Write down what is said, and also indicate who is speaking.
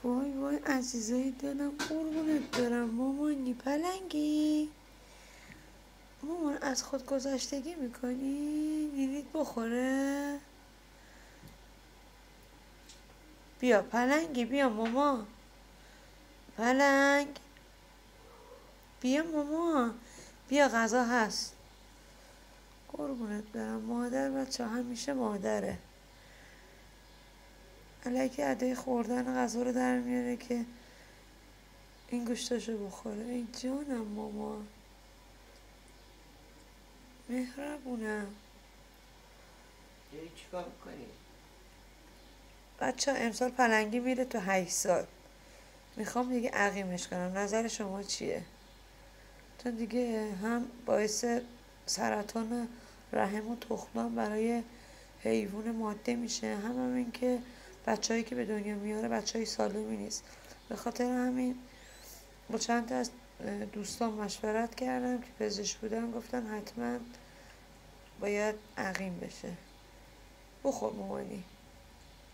Speaker 1: وای وای عزیزای دلم قربونت برم مامانی پلنگی. مامان از خود گذشتگی میکنی؟ نینیت بخوره؟ بیا پلنگی بیا ماما. پلنگ بیا ماما. بیا غذا هست. قربونت برم مادر بچه همیشه مادره. الکی عده خوردن غذا رو در میاره که این گوشتاشو بخوره. ای جانم ماما مهربونم.
Speaker 2: داری چیکار میکنی؟
Speaker 1: بچه امسال پلنگی میره تو 8 سال. میخوام دیگه عقیمش کنم. نظر شما چیه؟ چون دیگه هم باعث سرطان رحم و تخمم برای حیوان ماده میشه، هم این که بچه‌هایی که به دنیا میاره بچه‌های سالمی نیست. به خاطر همین با چند تا از دوستان مشورت کردم که پزشک بودن، گفتن حتما باید عقیم بشه. بخور مامانی.